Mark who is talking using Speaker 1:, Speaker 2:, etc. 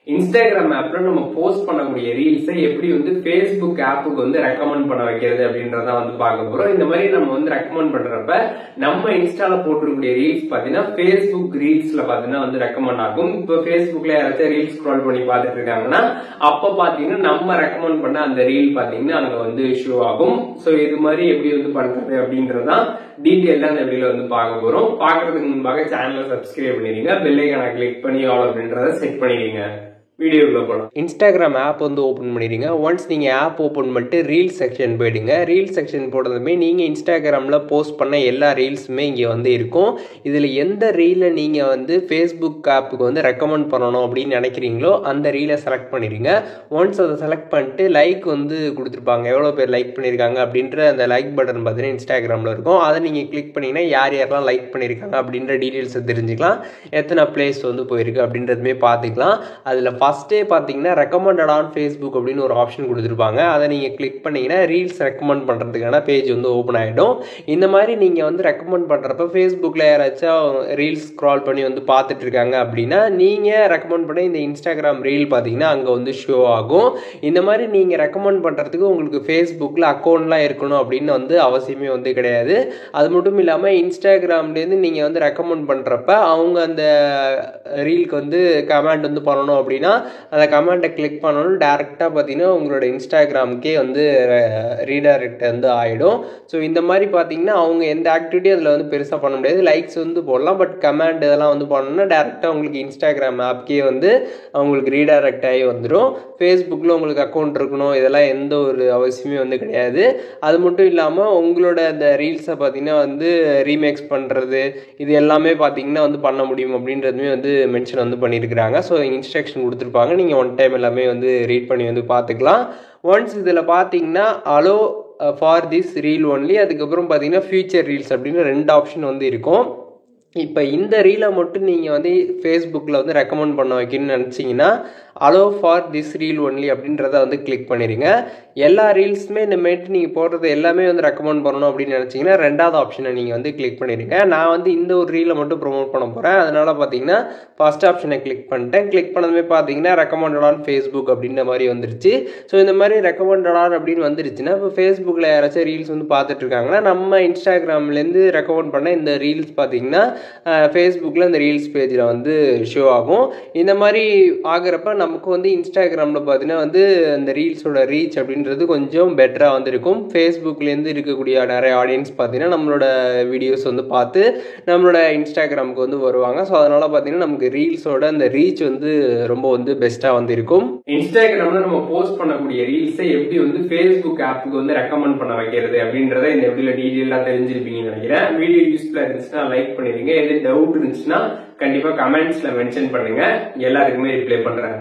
Speaker 1: Instagram ஆப்ல நம்ம post பண்ணக்கூடிய ரீல்ஸை எப்படி வந்து ஃபேஸ்புக் ஆப்புக்கு வந்து ரெக்கமெண்ட் பண்ண வைக்கிறது அப்படின்றத வந்து பார்க்க போறோம். இந்த மாதிரி நம்ம வந்து ரெக்கமெண்ட் பண்றப்ப நம்ம இன்ஸ்டால போட்டிருக்கக்கூடிய ரீல்ஸ் பாத்தீங்கன்னா ஃபேஸ்புக் ரீல்ஸ்ல பாத்தீங்கன்னா வந்து ரெக்கமெண்ட் ஆகும். இப்போ ஃபேஸ்புக்ல யாராச்சும் ரீல்ஸ் ஸ்க்ரால் பண்ணி பார்த்துட்டு இருக்காங்கன்னா அப்ப பாத்தீங்கன்னா நம்ம ரெக்கமெண்ட் பண்ண அந்த ரீல் பாத்தீங்கன்னா அங்க வந்து ஷோ ஆகும். சோ இது மாதிரி எப்படி வந்து பண்றது அப்படின்றதான் டீடைலா இந்த வீடியோல வந்து பார்க்க போறோம். பாக்குறதுக்கு முன்பாக சேனலை சப்ஸ்கிரைப் பண்ணிடுங்க, பெல் ஐகானை கிளிக் பண்ணி ஆல் அப்படின்றத செட் பண்ணிடுங்க. வீடியோக்குள்ள போலாம். இன்ஸ்டாகிராம் ஆப் வந்து ஓபன் பண்ணிடுங்க. ஒன்ஸ் நீங்க ஆப் ஓபன் பண்ணிட்டு ரீல்ஸ் செக்ஷன் போயிடுங்க. ரீல்ஸ் செக்ஷன் போடுறதுமே நீங்க இன்ஸ்டாகிராம்ல போஸ்ட் பண்ண எல்லா ரீல்ஸுமே இங்க வந்து இருக்கும். இதுல எந்த ரீலை நீங்க வந்து ஃபேஸ்புக் ஆப்புக்கு வந்து ரெக்கமெண்ட் பண்ணணும் அப்படின்னு நினைக்கிறீங்களோ அந்த ரீலை செலக்ட் பண்ணிடுங்க. ஒன்ஸ் அதை செலக்ட் பண்ணிட்டு லைக் வந்து கொடுத்துருப்பாங்க, எவ்வளோ பேர் லைக் பண்ணியிருக்காங்க அப்படின்ற அந்த லைக் பட்டன் பார்த்தீங்கன்னா இன்ஸ்டாகிராமில் இருக்கும். அதை நீங்கள் கிளிக் பண்ணிங்கன்னா யார் யாரெல்லாம் லைக் பண்ணியிருக்காங்க அப்படின்ற டீட்டெயில்ஸை தெரிஞ்சுக்கலாம். எத்தனை பிளேஸ் வந்து போயிருக்கு அப்படின்றதுமே பார்த்துக்கலாம். அதில் ஃபர்ஸ்டே பார்த்தீங்கன்னா ரெக்கமெண்டட் ஆன் ஃபேஸ்புக் அப்படின்னு ஒரு ஆப்ஷன் கொடுத்துருப்பாங்க. அதை நீங்கள் கிளிக் பண்ணிங்கன்னா ரீல்ஸ் ரெக்கமெண்ட் பண்ணுறதுக்கான பேஜ் வந்து ஓப்பன் ஆகிடும். இந்த மாதிரி நீங்கள் வந்து ரெக்கமெண்ட் பண்ணுறப்ப ஃபேஸ்புக்கில் யாராச்சும் ரீல்ஸ் ஸ்க்ரால் பண்ணி வந்து பார்த்துட்டு இருக்காங்க அப்படின்னா நீங்கள் ரெக்கமெண்ட் பண்ணி இந்த இன்ஸ்டாகிராம் ரீல் பார்த்தீங்கன்னா அங்கே வந்து ஷோ ஆகும். இந்த மாதிரி நீங்கள் ரெக்கமெண்ட் பண்ணுறதுக்கு உங்களுக்கு ஃபேஸ்புக்கில் அக்கௌண்ட்லாம் இருக்கணும் அப்படின்னு வந்து அவசியமே வந்து கிடையாது. அது மட்டும் இல்லாமல் இன்ஸ்டாகிராம்லேருந்து நீங்கள் வந்து ரெக்கமெண்ட் பண்ணுறப்ப அவங்க அந்த ரீலுக்கு வந்து கமெண்ட் வந்து பண்ணணும் அப்படின்னா அந்த கமெண்ட்டை கிளிக் பண்ணணும், டேரெக்டாக பார்த்தீங்கன்னா உங்களோட இன்ஸ்டாகிராமுக்கே வந்து ரீடைரக்ட் வந்து ஆகிடும். ஸோ இந்த மாதிரி பார்த்தீங்கன்னா அவங்க எந்த ஆக்டிவிட்டியும் அதில் வந்து பெருசாக பண்ண முடியாது. லைக்ஸ் வந்து போடலாம், பட் கமெண்ட் இதெல்லாம் வந்து பண்ணணும்னா டேரெக்டாக உங்களுக்கு இன்ஸ்டாகிராம் ஆப்கே வந்து அவங்களுக்கு ரீடைரக்ட் ஆகி வந்துடும். ஃபேஸ்புக்கில் உங்களுக்கு அக்கௌண்ட் இருக்கணும் இதெல்லாம் எந்த ஒரு அவசியமே வந்து கிடையாது. அது மட்டும் இல்லாமல் உங்களோட அந்த ரீல்ஸை பார்த்தீங்கன்னா வந்து ரீமேக்ஸ் பண்ணுறது இது எல்லாமே பார்த்தீங்கன்னா வந்து பண்ண முடியும் அப்படின்றதுமே வந்து மென்ஷன் வந்து பண்ணியிருக்கிறாங்க. ஸோ இன்ஸ்ட்ரக்ஷன் கொடுத்துருப்பாங்க, நீங்கள் ஒன் டைம் எல்லாமே வந்து ரீட் பண்ணி வந்து பார்த்துக்கலாம். ஒன்ஸ் இதில் பார்த்தீங்கன்னா allow for this reel only, அதுக்கப்புறம் பார்த்தீங்கன்னா ஃபியூச்சர் ரீல்ஸ் அப்படின்னு 2 ஆப்ஷன் வந்து இருக்கும். இப்போ இந்த ரீலை மட்டும் நீங்கள் வந்து ஃபேஸ்புக்கில் வந்து ரெக்கமெண்ட் பண்ண வைக்கணும்னு நினச்சிங்கன்னா allow for this reel only அப்படின்றத வந்து கிளிக் பண்ணிடுங்க. எல்லா ரீல்ஸுமே இனிமேட்டு நீங்கள் போடுறது எல்லாமே வந்து ரெக்கமெண்ட் பண்ணணும் அப்படின்னு நினச்சிங்கன்னா 2வது ஆப்ஷனை நீங்கள் வந்து கிளிக் பண்ணிடுங்க. நான் வந்து இந்த ஒரு ரீலை மட்டும் ப்ரொமோட் பண்ண போகிறேன், அதனால் பார்த்தீங்கன்னா ஃபர்ஸ்ட் ஆப்ஷனை கிளிக் பண்ணிட்டேன். கிளிக் பண்ணதுமே பார்த்தீங்கன்னா ரெக்கமெண்டட் ஆன் ஃபேஸ்புக் அப்படின்ற மாதிரி வந்துருச்சு. ஸோ இந்த மாதிரி ரெக்கமெண்டட் ஆன் அப்படின்னு வந்துருச்சுன்னா இப்போ ஃபேஸ்புக்கில் யாராச்சும் ரீல்ஸ் வந்து பார்த்துட்டு இருக்காங்கன்னா நம்ம இன்ஸ்டாகிராம்லேருந்து ரெக்கமெண்ட் பண்ண இந்த ரீல்ஸ் பார்த்தீங்கன்னா ஃபேஸ்புக்கில் இந்த ரீல்ஸ் பேஜில் வந்து ஷோ ஆகும். இந்த மாதிரி ஆகிறப்ப நமக்கு வந்து இன்ஸ்டாகிராமில் பார்த்தீங்கன்னா வந்து அந்த ரீல்ஸோட ரீச் அப்படின்றது கொஞ்சம் பெட்டராக வந்து இருக்கும். ஃபேஸ்புக்லேருந்து இருக்கக்கூடிய நிறைய ஆடியன்ஸ் பார்த்தீங்கன்னா நம்மளோட வீடியோஸ் வந்து பார்த்து நம்மளோட இன்ஸ்டாகிராமுக்கு வந்து வருவாங்க. ஸோ அதனால் பார்த்தீங்கன்னா நமக்கு ரீல்ஸோட அந்த ரீச் வந்து ரொம்ப வந்து பெஸ்ட்டாக வந்து இருக்கும். இன்ஸ்டாகிராமில் நம்ம போஸ்ட் பண்ணக்கூடிய ரீல்ஸை எப்படி வந்து ஃபேஸ்புக் ஆப்புக்கு வந்து ரெக்கமெண்ட் பண்ண வைக்கிறது அப்படின்றத இந்த வீடியோல டீட்டெயிலாக தெரிஞ்சிருப்பீங்கன்னு நினைக்கிறேன். வீடியோ யூஸ்ஃபுல்லாக இருந்துச்சுன்னா லைக் பண்ணிடுங்க. எது டவுட் இருந்துச்சுன்னா கண்டிப்பா கமெண்ட்ஸ்ல மென்ஷன் பண்ணுங்க, எல்லாருக்குமே ரிப்ளை பண்றேன்.